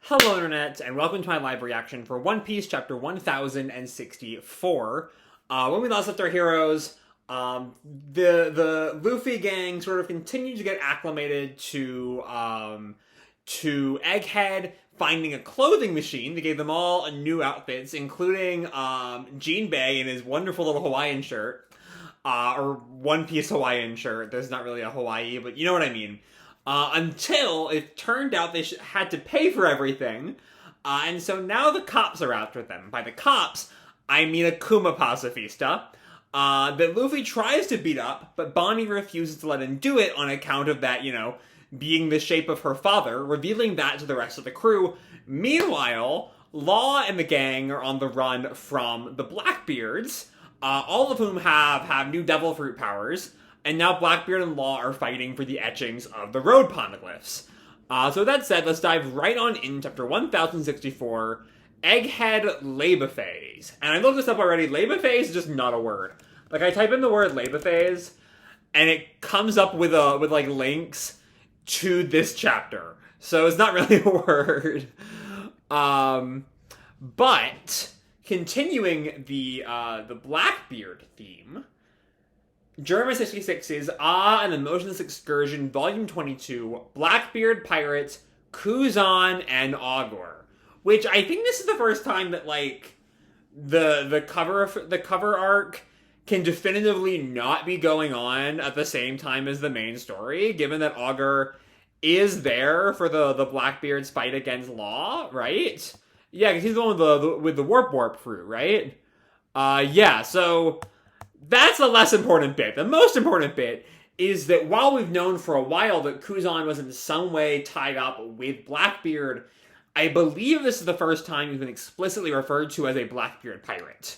Hello Internet, and welcome to my live reaction for One Piece chapter 1064. When we last left our heroes, the Luffy gang sort of continued to get acclimated to Egghead finding a clothing machine that gave them all new outfits, including Jinbei in his wonderful little Hawaiian shirt, or One Piece Hawaiian shirt. There's not really a Hawaii, but you know what I mean. Until it turned out they had to pay for everything, and so now the cops are after them. By the cops, I mean a Kuma pacifista that Luffy tries to beat up, but Bonney refuses to let him do it on account of that, being the shape of her father, revealing that to the rest of the crew. Meanwhile, Law and the gang are on the run from the Blackbeards, all of whom have new devil fruit powers. And now Blackbeard and Law are fighting for the etchings of the road poneglyphs. So that said, let's dive right on in chapter 1064, Egghead Labor Phase. And I looked this up already. Labor Phase is just not a word. Like, I type in the word Labor Phase, and it comes up with links to this chapter. So it's not really a word. But continuing the Blackbeard theme, German 66's An Emotionless Excursion, Volume 22, Blackbeard Pirates, Kuzan, and Augur. Which I think this is the first time that, the cover arc can definitively not be going on at the same time as the main story, given that Augur is there for the Blackbeard's fight against Law, right? Yeah, because he's the one with the warp fruit, right? Yeah, so that's the less important bit. The most important bit is that while we've known for a while that Kuzan was in some way tied up with Blackbeard, I believe this is the first time he's been explicitly referred to as a Blackbeard pirate.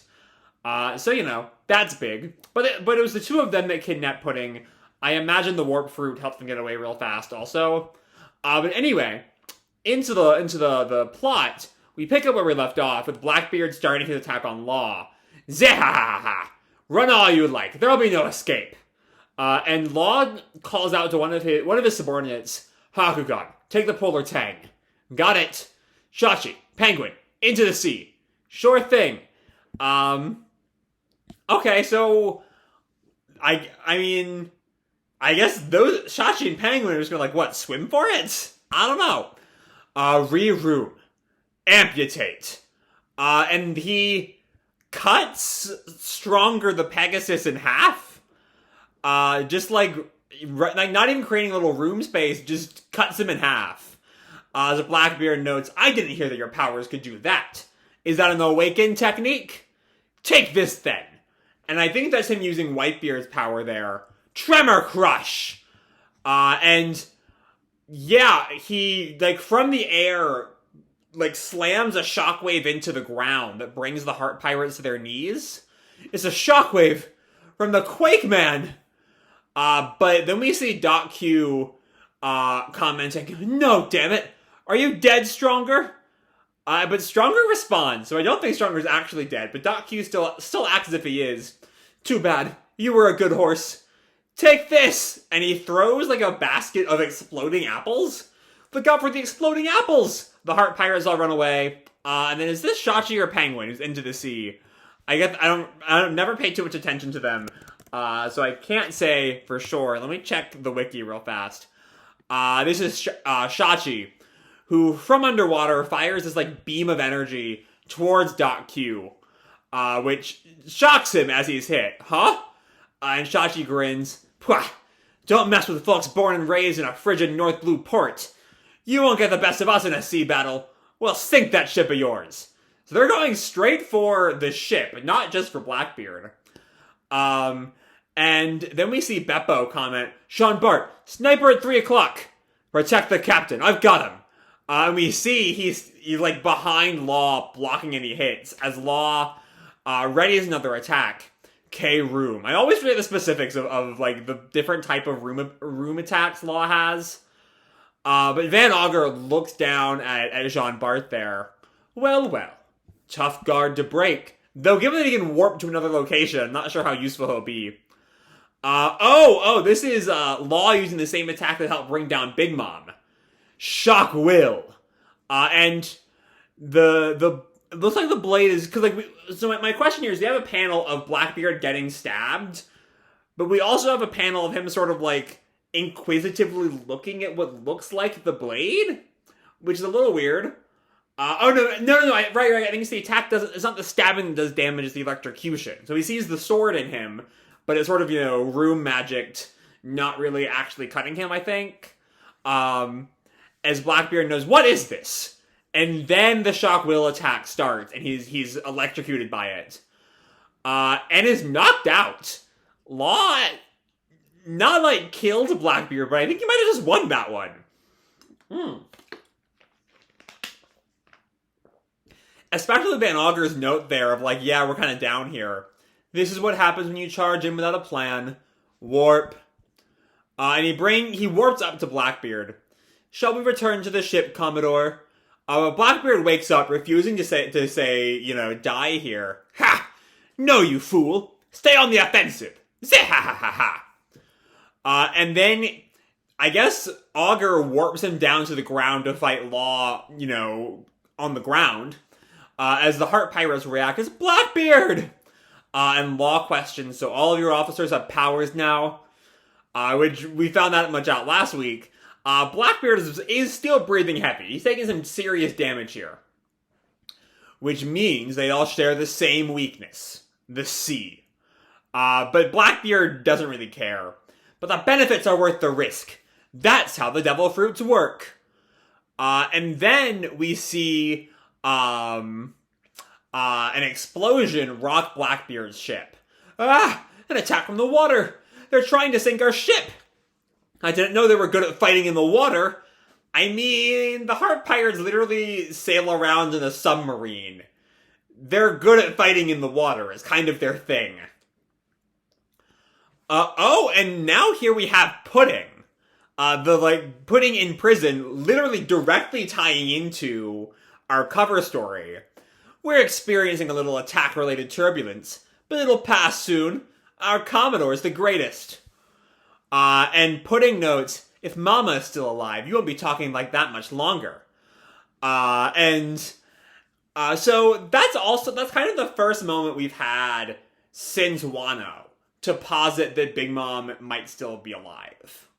So, that's big. But it was the two of them that kidnapped Pudding. I imagine the warp fruit helped them get away real fast also. But anyway, into the plot, we pick up where we left off with Blackbeard starting his attack on Law. Zehahaha! Run all you like. There'll be no escape. And Law calls out to one of his subordinates, Hakugan, take the polar tang. Got it. Shachi, Penguin, into the sea. Sure thing. Okay, so I guess those Shachi and Penguin are just gonna swim for it? I don't know. Re-room. Amputate. And he cuts Stronger the Pegasus in half. Just not even creating a little room space, just cuts him in half. As Blackbeard notes, I didn't hear that your powers could do that. Is that an awaken technique? Take this then. And I think that's him using Whitebeard's power there. Tremor Crush! And yeah, he, from the air, slams a shockwave into the ground that brings the Heart Pirates to their knees. It's a shockwave from the Quake Man. But then we see Doc Q commenting, no, damn it, are you dead, Stronger? But Stronger responds, so I don't think Stronger's actually dead, but Doc Q still acts as if he is. Too bad, you were a good horse. Take this! And he throws a basket of exploding apples. Look out for the exploding apples! The Heart Pirates all run away. And then is this Shachi or Penguin who's into the sea? I guess I don't never pay too much attention to them. So I can't say for sure. Let me check the wiki real fast. This is Shachi, who from underwater fires this beam of energy towards Doc Q, which shocks him as he's hit. Huh? And Shachi grins. Pwah! Don't mess with folks born and raised in a frigid North Blue port. You won't get the best of us in a sea battle. We'll sink that ship of yours. So they're going straight for the ship, not just for Blackbeard. And then we see Beppo comment, Sean Bart, sniper at 3 o'clock. Protect the captain. I've got him. And we see he's behind Law, blocking any hits, as Law readies another attack. K-Room. I always forget the specifics of the different type of room attacks Law has. But Van Augur looks down at Jean Bart there. Well. Tough guard to break. Though given that he can warp to another location, I'm not sure how useful he'll be. This is Law using the same attack that helped bring down Big Mom. Shock Will. And the it looks like the blade is because so my question here is we have a panel of Blackbeard getting stabbed, but we also have a panel of him sort of like inquisitively looking at what looks like the blade, which is a little weird. No, right. I think it's the attack doesn't. It's not the stabbing that does damage; it's the electrocution. So he sees the sword in him, but it's sort of room magicked, not really actually cutting him. I think. As Blackbeard knows, what is this? And then the shock will attack starts, and he's electrocuted by it, and is knocked out. Law not like killed Blackbeard, but I think he might have just won that one. Especially Van Augur's note there of like, yeah, we're kind of down here. This is what happens when you charge in without a plan. Warp. And he warps up to Blackbeard. Shall we return to the ship, Commodore? Blackbeard wakes up, refusing to say, die here. Ha! No, you fool! Stay on the offensive! Zeh ha ha ha ha! And then, I guess, Augur warps him down to the ground to fight Law, on the ground. As the Heart Pirates react as Blackbeard! And Law questions, so all of your officers have powers now? Which we found that much out last week. Blackbeard is still breathing heavy. He's taking some serious damage here. Which means they all share the same weakness. The sea. But Blackbeard doesn't really care. But the benefits are worth the risk. That's how the devil fruits work. And then we see an explosion rock Blackbeard's ship. An attack from the water! They're trying to sink our ship! I didn't know they were good at fighting in the water. I mean, the Heart Pirates literally sail around in a submarine. They're good at fighting in the water. It's kind of their thing. And now here we have Pudding. Pudding in prison, literally directly tying into our cover story. We're experiencing a little attack-related turbulence, but it'll pass soon. Our Commodore is the greatest. And Pudding notes, if Mama is still alive, you won't be talking like that much longer. So that's kind of the first moment we've had since Wano to posit that Big Mom might still be alive.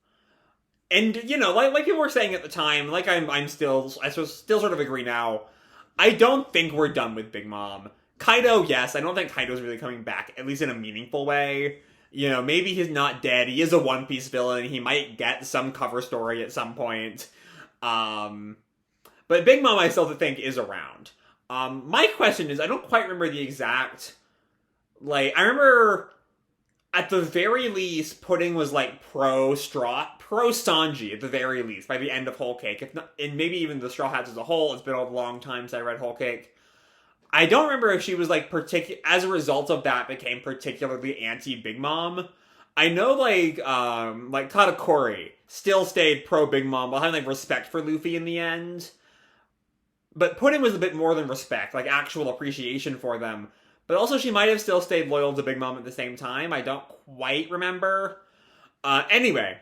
And, like you were saying at the time, like I still sort of agree now, I don't think we're done with Big Mom. Kaido, yes, I don't think Kaido's really coming back, at least in a meaningful way. Maybe he's not dead, he is a One Piece villain, he might get some cover story at some point. But Big Mom I still think is around. My question is, I don't quite remember the exact, I remember at the very least, Pudding was pro Sanji at the very least, by the end of Whole Cake, if not, and maybe even the Straw Hats as a whole. It's been a long time since I read Whole Cake. I don't remember if she was as a result of that became particularly anti-Big Mom. I know Katakuri still stayed pro Big Mom while having respect for Luffy in the end. But Pudding was a bit more than respect, actual appreciation for them. But also she might have still stayed loyal to Big Mom at the same time. I don't quite remember. Anyway.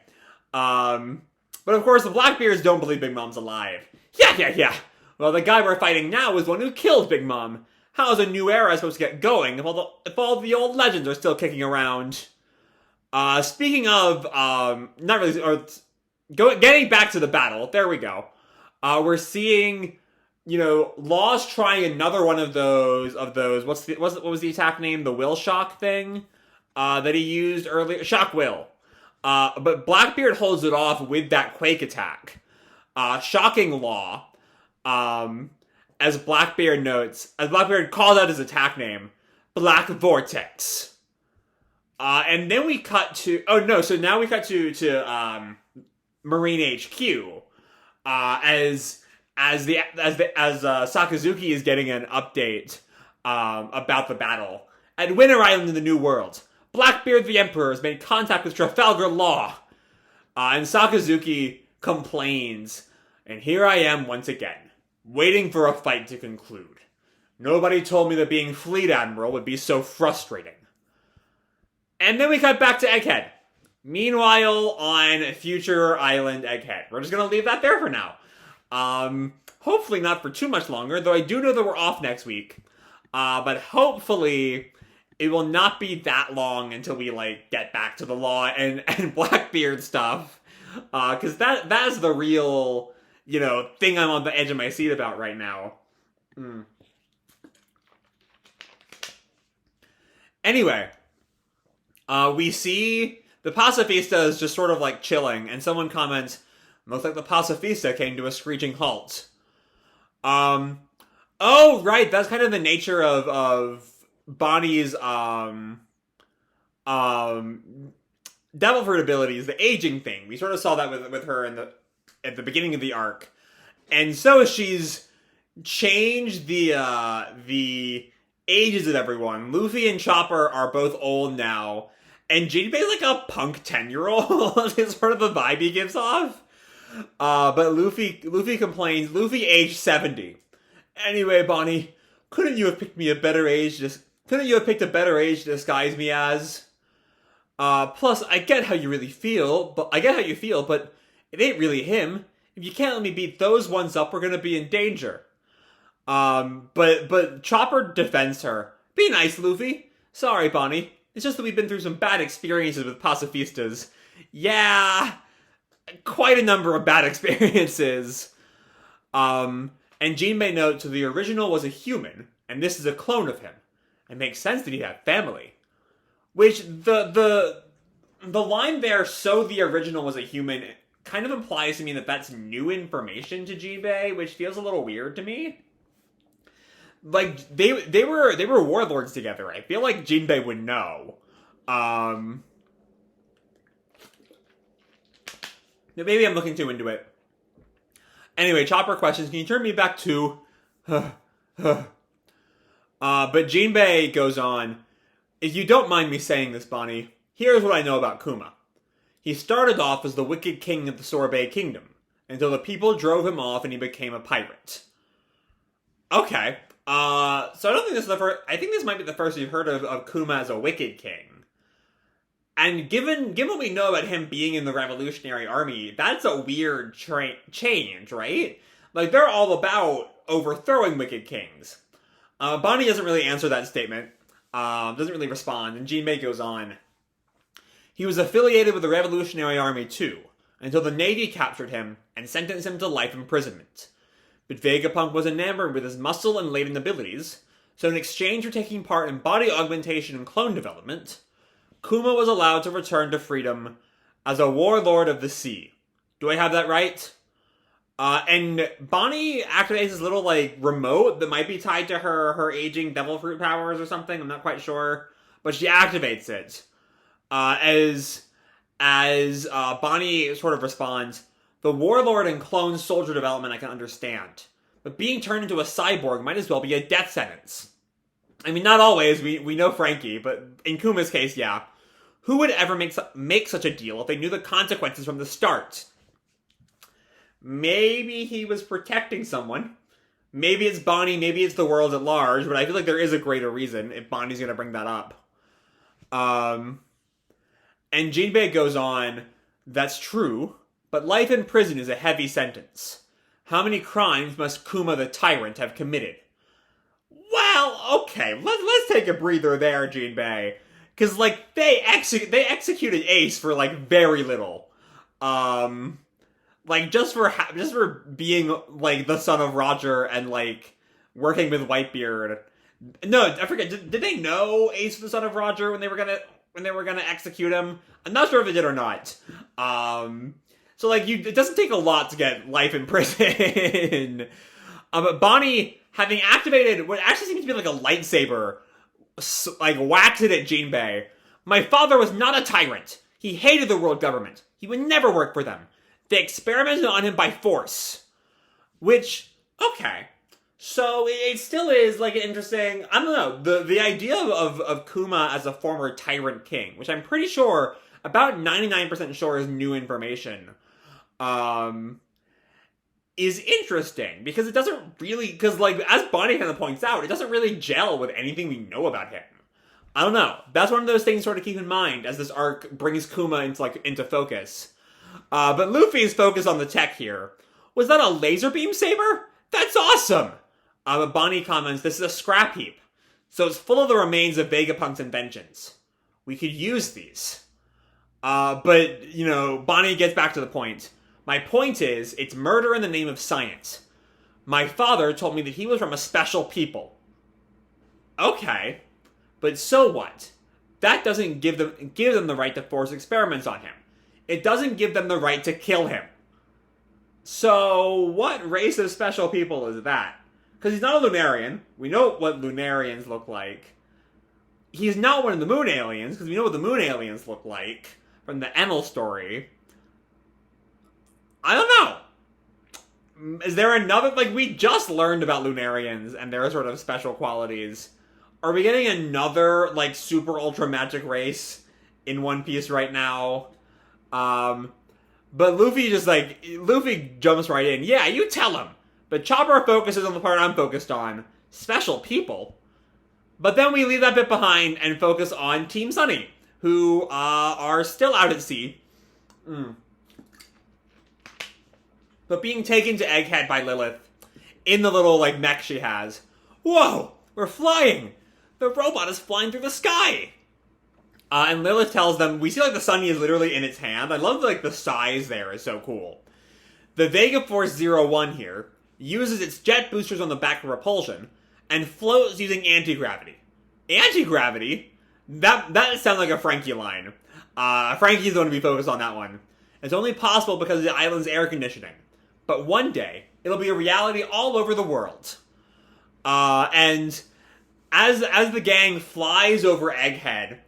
But of course the Blackbeards don't believe Big Mom's alive. Yeah. Well, the guy we're fighting now is the one who killed Big Mom. How is a new era supposed to get going if all the old legends are still kicking around? Speaking of, getting back to the battle, there we go. We're seeing, Law's trying another one of those, what was the attack name? The Will Shock thing? That he used earlier? Shock Will. But Blackbeard holds it off with that Quake attack. Shocking Law. As Blackbeard calls out his attack name, Black Vortex. And then we cut to, so now we cut to Marine HQ, as Sakazuki is getting an update, about the battle. At Winter Island in the New World, Blackbeard the Emperor has made contact with Trafalgar Law. And Sakazuki complains, and here I am once again, waiting for a fight to conclude. Nobody told me that being Fleet Admiral would be so frustrating. And then we cut back to Egghead. Meanwhile, on Future Island Egghead. We're just gonna leave that there for now. Hopefully not for too much longer, though I do know that we're off next week. But hopefully it will not be that long until we, like, get back to the Law and Blackbeard stuff. Because that's the real, thing I'm on the edge of my seat about right now. Anyway, we see the pacifistas just sort of, like, chilling, and someone comments, looks like the pacifista came to a screeching halt. Oh, right, that's kind of the nature of Bonney's, devil fruit abilities, the aging thing. We sort of saw that with her at the beginning of the arc. And so she's changed the ages of everyone. Luffy and Chopper are both old now. And Jinbei's like a punk 10-year-old is sort of the vibe he gives off. But Luffy complains, Luffy aged 70. Anyway, Bonney, couldn't you have picked a better age to disguise me as? Plus, I get how you feel, but it ain't really him. If you can't let me beat those ones up, we're gonna be in danger. But Chopper defends her. Be nice, Luffy. Sorry, Bonney. It's just that we've been through some bad experiences with pacifistas. Yeah, quite a number of bad experiences. And Jinbei notes the original was a human, and this is a clone of him. It makes sense that he'd have family. Which, the line there, so the original was a human, kind of implies to me that that's new information to Jinbei, which feels a little weird to me. Like, they were warlords together. I feel like Jinbei would know. Maybe I'm looking too into it. Anyway, Chopper questions, can you turn me back to... But Jinbei goes on, if you don't mind me saying this, Bonney, here's what I know about Kuma. He started off as the wicked king of the Sorbet Kingdom, until the people drove him off and he became a pirate. Okay. So I don't think this is the first... I think this might be the first we've heard of Kuma as a wicked king. And given what we know about him being in the Revolutionary Army, that's a weird change, right? Like, they're all about overthrowing wicked kings. Bonney doesn't really answer that statement. Doesn't really respond, and Jinbei goes on. He was affiliated with the Revolutionary Army too, until the Navy captured him and sentenced him to life imprisonment. But Vegapunk was enamored with his muscle and latent abilities, so in exchange for taking part in body augmentation and clone development, Kuma was allowed to return to freedom as a warlord of the sea. Do I have that right? And Bonney activates this little, like, remote that might be tied to her aging devil fruit powers or something. I'm not quite sure. But she activates it. As Bonney sort of responds, the warlord and clone soldier development I can understand. But being turned into a cyborg might as well be a death sentence. I mean, not always. We know Frankie, but in Kuma's case, yeah. Who would ever make such a deal if they knew the consequences from the start? Maybe he was protecting someone. Maybe it's Bonney, maybe it's the world at large, but I feel like there is a greater reason if Bonnie's going to bring that up. And Jinbei goes on, that's true, but life in prison is a heavy sentence. How many crimes must Kuma the Tyrant have committed? Well, okay, let's take a breather there, Jinbei. Because, like, they executed Ace for, like, very little. Like, just for being, like, the son of Roger and, like, working with Whitebeard. No, I forget, did they know Ace was the son of Roger when they were gonna execute him? I'm not sure if they did or not. So, like, it doesn't take a lot to get life in prison. But Bonney, having activated what actually seems to be like a lightsaber, like, whacks it at Jinbei. My father was not a tyrant. He hated the world government. He would never work for them. They experimented on him by force. Which, okay. So, it still is, like, an interesting... I don't know. The idea of Kuma as a former tyrant king, which I'm pretty sure, about 99% sure is new information, is interesting. Because it doesn't really... Because, like, as Bonney kind of points out, it doesn't really gel with anything we know about him. I don't know. That's one of those things sort of keep in mind as this arc brings Kuma into focus. But Luffy's focused on the tech here. Was that a laser beam saber? That's awesome! But Bonney comments, this is a scrap heap. So it's full of the remains of Vegapunk's inventions. We could use these. But, Bonney gets back to the point. My point is, it's murder in the name of science. My father told me that he was from a special people. Okay. But so what? That doesn't give them the right to force experiments on him. It doesn't give them the right to kill him. So, what race of special people is that? Because he's not a Lunarian. We know what Lunarians look like. He's not one of the Moon Aliens, because we know what the Moon Aliens look like from the Enel story. I don't know. Is there another... we just learned about Lunarians and their sort of special qualities. Are we getting another, super ultra magic race in One Piece right now? But Luffy Luffy jumps right in. Yeah, you tell him. But Chopper focuses on the part I'm focused on. Special people. But then we leave that bit behind and focus on Team Sunny, who are still out at sea. But being taken to Egghead by Lilith in the little, mech she has. Whoa! We're flying! The robot is flying through the sky! And Lilith tells them, we see, the Sunny is literally in its hand. I love, the size there is so cool. The Vega Force 01 here uses its jet boosters on the back of repulsion and floats using anti-gravity. Anti-gravity? That sounds like a Frankie line. Frankie's the one to be focused on that one. It's only possible because of the island's air conditioning. But one day, it'll be a reality all over the world. And as the gang flies over Egghead,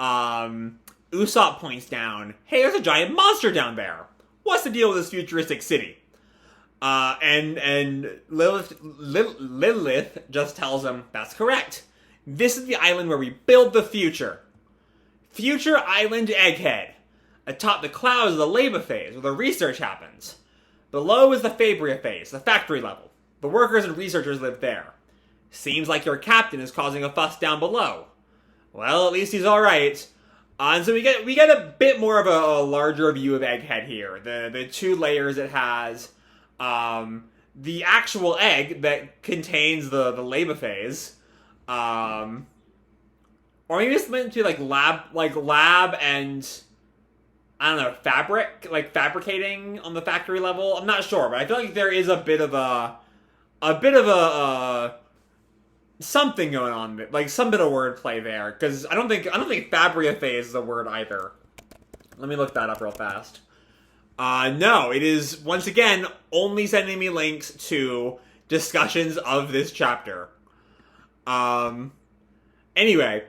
Usopp points down, hey, there's a giant monster down there. What's the deal with this futuristic city? And Lilith just tells him, that's correct. This is the island where we build the future. Future Island Egghead. Atop the clouds is the Leba phase, where the research happens. Below is the Fabria phase, the factory level. The workers and researchers live there. Seems like your captain is causing a fuss down below. Well, at least he's alright. And so we get a bit more of a larger view of Egghead here. The two layers it has. The actual egg that contains the Leba phase. Or maybe it's meant to be lab and I don't know, fabricating on the factory level. I'm not sure, but I feel like there is a bit of a something going on, some bit of wordplay there, because I don't think Fabria phase is a word either. Let me look that up real fast. No, it is, once again, only sending me links to discussions of this chapter. Anyway,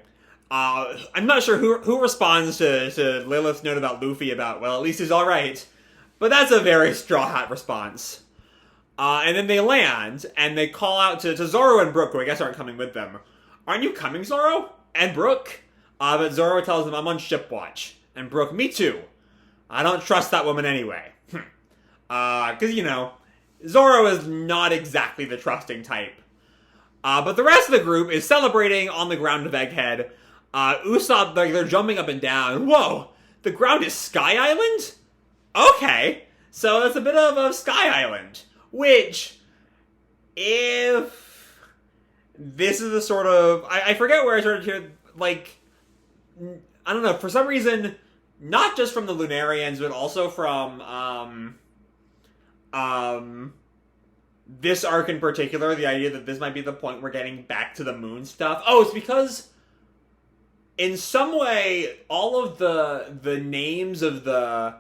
I'm not sure who responds to Lilith's note about Luffy about, well, at least he's alright. But that's a very Straw Hat response. And then they land, and they call out to Zoro and Brook, who I guess aren't coming with them. Aren't you coming, Zoro? And Brook? But Zoro tells them, I'm on ship watch. And Brook, me too. I don't trust that woman anyway. Because, Zoro is not exactly the trusting type. But the rest of the group is celebrating on the ground of Egghead. Usopp, they're jumping up and down. Whoa! The ground is Sky Island? Okay. So that's a bit of a Sky Island. Which, if this is the sort of... I forget where I started here, I don't know, for some reason, not just from the Lunarians, but also from, this arc in particular, the idea that this might be the point we're getting back to the moon stuff. Oh, it's because, in some way, all of the names of the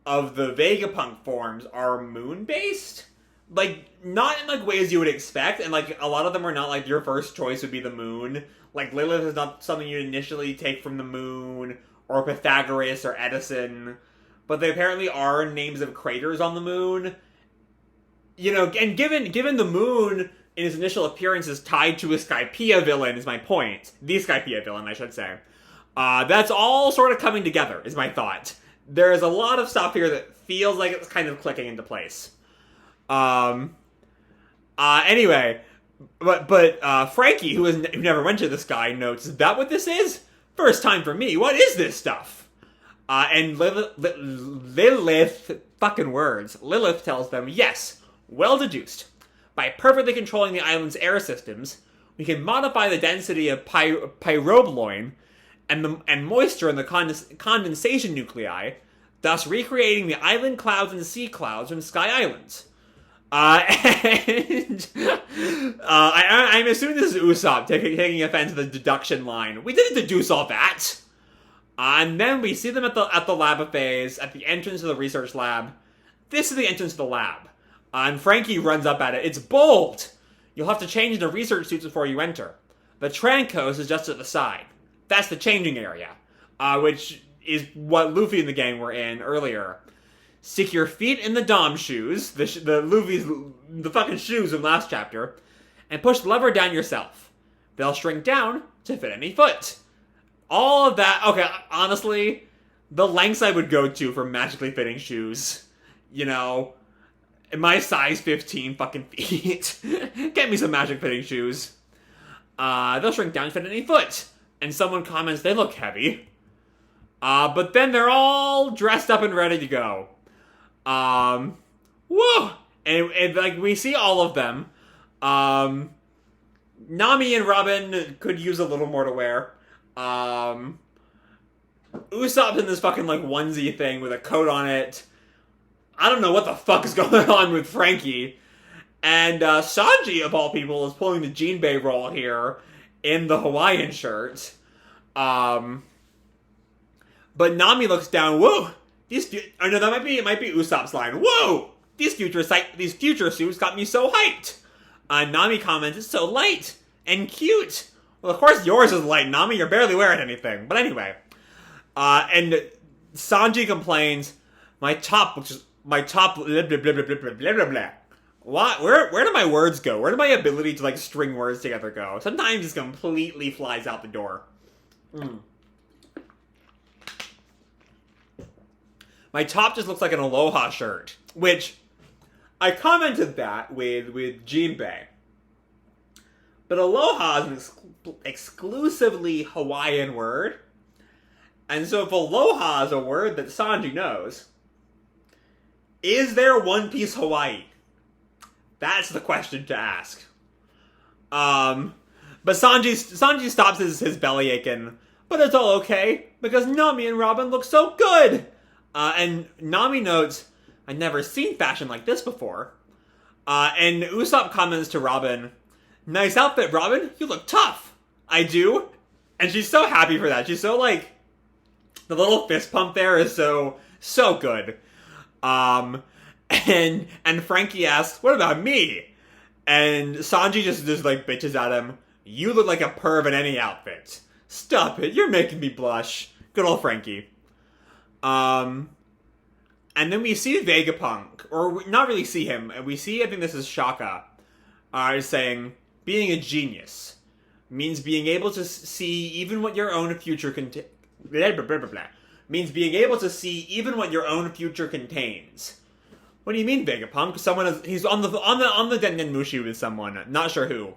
Vegapunk forms are moon-based. Not in, ways you would expect, and, a lot of them are not, your first choice would be the moon. Lilith is not something you'd initially take from the moon, or Pythagoras, or Edison. But they apparently are names of craters on the moon. And given the moon in his initial appearance is tied to a Skypiea villain, is my point. The Skypiea villain, I should say. That's all sort of coming together, is my thought. There is a lot of stuff here that feels like it's kind of clicking into place. Anyway, but Frankie, who never went to the sky, notes, is that what this is? First time for me. What is this stuff? And Lilith fucking words, Lilith tells them, yes, well deduced. By perfectly controlling the island's air systems, we can modify the density of pyrobloin and moisture in the condensation nuclei, thus recreating the island clouds and sea clouds from Sky Islands. I'm assuming this is Usopp taking offense to the deduction line. We didn't deduce all that. And then we see them at the lab phase, at the entrance to the research lab. This is the entrance to the lab. And Frankie runs up at it. It's bold! You'll have to change into research suits before you enter. The Trancos is just at the side. That's the changing area. Which is what Luffy and the gang were in earlier. Stick your feet in the Dom shoes, the fucking shoes in last chapter, and push the lever down yourself. They'll shrink down to fit any foot. All of that, okay, honestly, the lengths I would go to for magically fitting shoes, you know, my size 15 fucking feet. Get me some magic fitting shoes. They'll shrink down to fit any foot. And someone comments, they look heavy. But then they're all dressed up and ready to go. Whoa! And like, we see all of them. Nami and Robin could use a little more to wear. Usopp's in this fucking, like, onesie thing with a coat on it. I don't know what the fuck is going on with Frankie. And, Sanji, of all people, is pulling the Jinbei role here in the Hawaiian shirt. But Nami looks down, whoa! No, that might be Usopp's line. Whoa! These future suits got me so hyped! Nami comments, it's so light and cute. Well, of course yours is light, Nami. You're barely wearing anything. But anyway. And Sanji complains, my top, blah, blah, blah, blah, blah, blah, blah. What? Where do my words go? Where do my ability to, like, string words together go? Sometimes it completely flies out the door. My top just looks like an Aloha shirt. Which, I commented that with Jinbei. But Aloha is an exclusively Hawaiian word. And so if Aloha is a word that Sanji knows, is there One Piece Hawaii? That's the question to ask. But Sanji stops his belly aching. But it's all okay, because Nami and Robin look so good! And Nami notes, I've never seen fashion like this before. And Usopp comments to Robin, nice outfit, Robin. You look tough. I do. And she's so happy for that. She's so, like, the little fist pump there is so good. And Frankie asks, what about me? And Sanji just like bitches at him. You look like a perv in any outfit. Stop it. You're making me blush. Good old Frankie. And then we see Vegapunk, or not really see him. We see, I think this is Shaka, saying, being a genius means being able to see even what your own future means being able to see even what your own future contains. What do you mean, Vegapunk? He's on the Dendenmushi with someone, not sure who.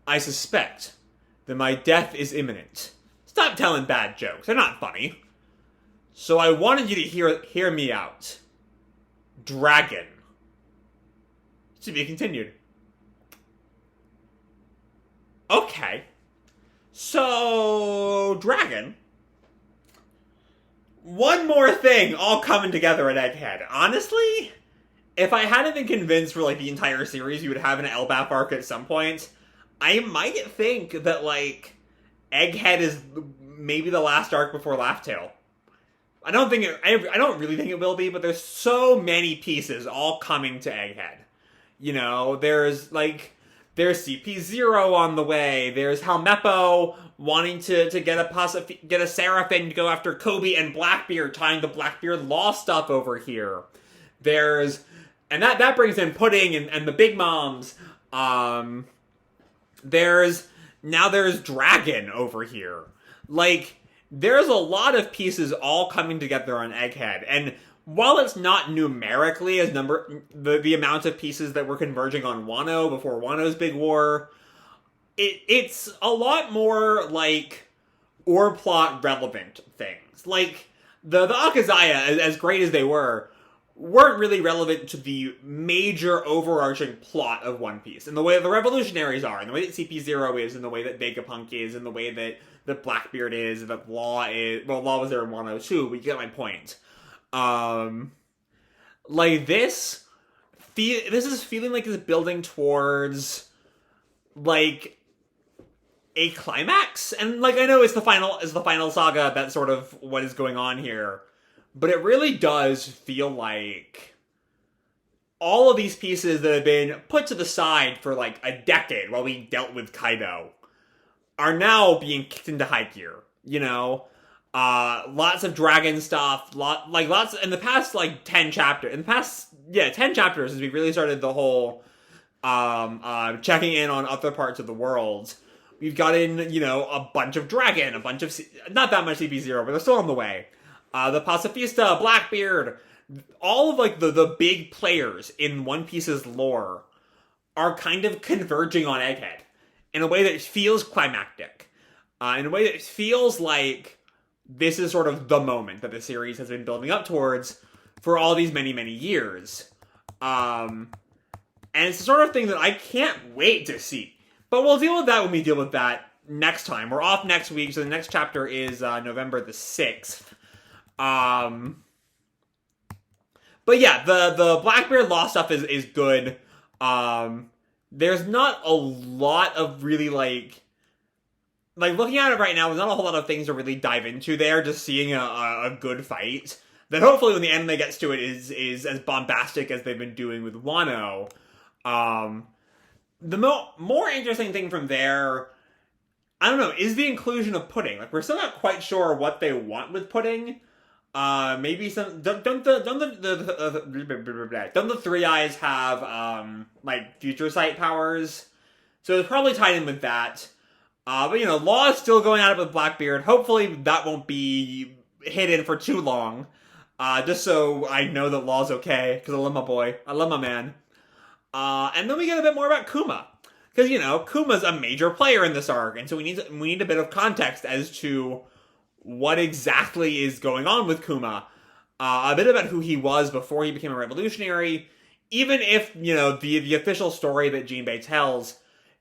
I suspect that my death is imminent. Stop telling bad jokes, they're not funny. So I wanted you to hear me out. Dragon. To be continued. Okay. So, Dragon. One more thing all coming together at Egghead. Honestly, if I hadn't been convinced for, like, the entire series you would have an Elbaf arc at some point, I might think that, like, Egghead is maybe the last arc before Laugh Tale. I don't really think it will be, but there's so many pieces all coming to Egghead. You know, there's CP0 on the way, there's Helmeppo wanting to get a Seraphim to go after Kobe and Blackbeard, tying the Blackbeard law stuff over here. And that brings in Pudding and the Big Moms. There's Dragon over here. Like, there's a lot of pieces all coming together on Egghead, and while it's not numerically as the amount of pieces that were converging on Wano before Wano's big war, it's a lot more, like, ore plot relevant things. Like, the Akazaya, as great as they were weren't really relevant to the major overarching plot of One Piece, in the way that the revolutionaries are, in the way that CP0 is, in the way that Vegapunk is, in the way that Blackbeard is, that Law is. Well, Law was there in 102, but you get my point. Like, this is feeling like it's building towards, like, a climax, and, like, I know it's the final saga, that's sort of what is going on here, but it really does feel like all of these pieces that have been put to the side for, like, a decade while we dealt with Kaido are now being kicked into high gear, you know? Lots of dragon stuff, lots, in the past, like, 10 chapters, 10 chapters as we really started the whole, checking in on other parts of the world. We've gotten, you know, a bunch of dragon, a bunch of, not that much CP0, but they're still on the way. The Pacifista, Blackbeard, all of, like, the big players in One Piece's lore are kind of converging on Egghead in a way that feels climactic. In a way that feels like this is sort of the moment that the series has been building up towards for all these many, many years. And it's the sort of thing that I can't wait to see. But we'll deal with that when we deal with that next time. We're off next week, so the next chapter is November the 6th. But yeah, the Blackbeard Law stuff is good. There's not a lot of really, like, looking at it right now, there's not a whole lot of things to really dive into there, just seeing a good fight. That hopefully when the anime gets to it is as bombastic as they've been doing with Wano. The more interesting thing from there, I don't know, is the inclusion of pudding. Like, we're still not quite sure what they want with pudding. Maybe some, don't the Three Eyes have, like, future sight powers? So it's probably tied in with that. But, you know, Law is still going at it with Blackbeard. Hopefully that won't be hidden for too long. Just so I know that Law's okay, because I love my boy. I love my man. And then we get a bit more about Kuma. Because, you know, Kuma's a major player in this arc, and so we need a bit of context as to what exactly is going on with Kuma. A bit about who he was before he became a revolutionary. Even if, you know, the official story that Jinbei tells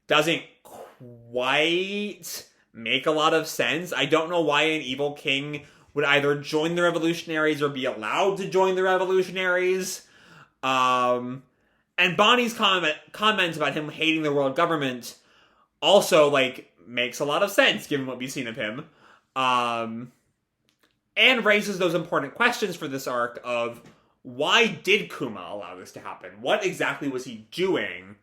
doesn't quite make a lot of sense. I don't know why an evil king would either join the revolutionaries or be allowed to join the revolutionaries. And Bonney's comment about him hating the world government also, like, makes a lot of sense given what we've seen of him. And raises those important questions for this arc of, why did Kuma allow this to happen? What exactly was he doing?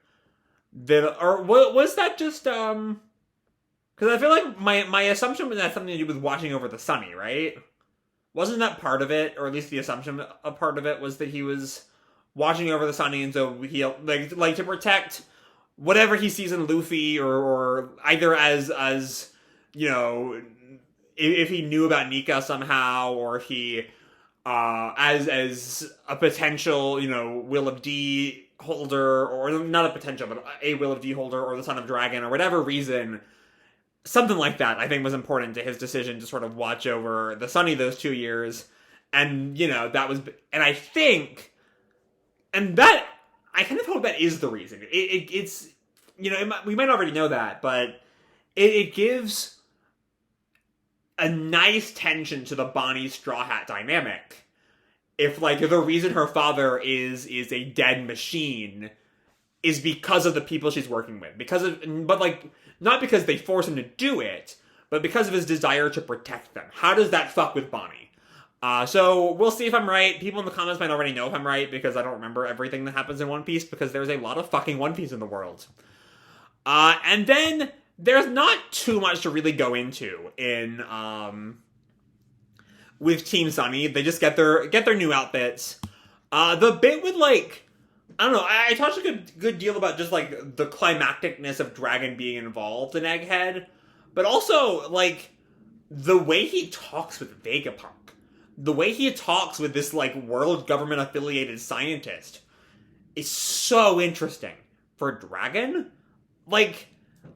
Or was that just, because I feel like my assumption was that something to do with watching over the Sunny, right? Wasn't that part of it? Or at least the assumption a part of it was that he was watching over the Sunny, and so he, like to protect whatever he sees in Luffy, or either as, you know, if he knew about Nika somehow, or if he, as a potential, you know, Will of D holder, or not a potential, but a Will of D holder, or the Son of Dragon, or whatever reason, something like that, I think was important to his decision to sort of watch over the Sunny those 2 years. And, you know, that was, and I think, and that, I kind of hope that is the reason. It's, you know, we might already know that, but it gives a nice tension to the Bonney Straw Hat dynamic. If, like, the reason her father is a dead machine is because of the people she's working with. But, like, not because they force him to do it, but because of his desire to protect them. How does that fuck with Bonney? So we'll see if I'm right. People in the comments might already know if I'm right, because I don't remember everything that happens in One Piece, because there's a lot of fucking One Piece in the world. And then there's not too much to really go into in, with Team Sunny. They just get their new outfits. The bit with, like, I don't know, I talked a good deal about just, like, the climacticness of Dragon being involved in Egghead, but also, like, the way he talks with Vegapunk. The way he talks with this, like, world government-affiliated scientist is so interesting. For Dragon, like,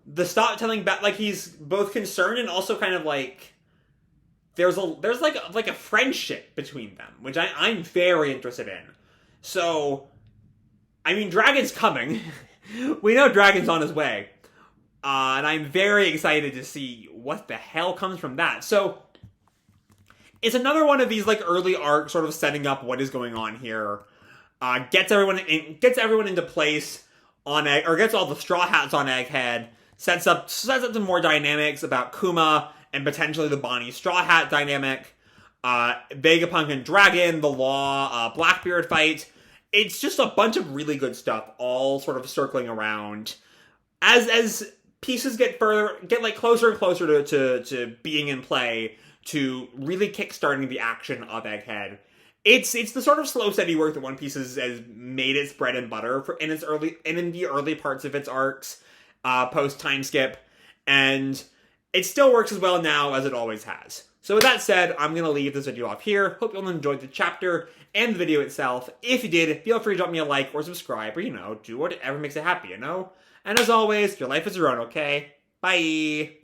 the stop-telling back, like, he's both concerned and also kind of, like, there's like a friendship between them, which I'm very interested in. So, I mean, Dragon's coming. We know Dragon's on his way. And I'm very excited to see what the hell comes from that. So, it's another one of these like early arcs sort of setting up what is going on here. Gets everyone into place on Egg, or gets all the Straw Hats on Egghead. Sets up some more dynamics about Kuma and potentially the Bonney Straw Hat dynamic. Vegapunk and Dragon, the Law, Blackbeard fight. It's just a bunch of really good stuff, all sort of circling around. As pieces get like closer and closer to being in play, to really kickstarting the action of Egghead. It's the sort of slow, steady work that One Piece has made its bread and butter in the early parts of its arcs, post time skip, and it still works as well now as it always has. So with that said, I'm going to leave this video off here. Hope you all enjoyed the chapter and the video itself. If you did, feel free to drop me a like or subscribe, or, do whatever makes you happy, And as always, your life is your own, okay? Bye!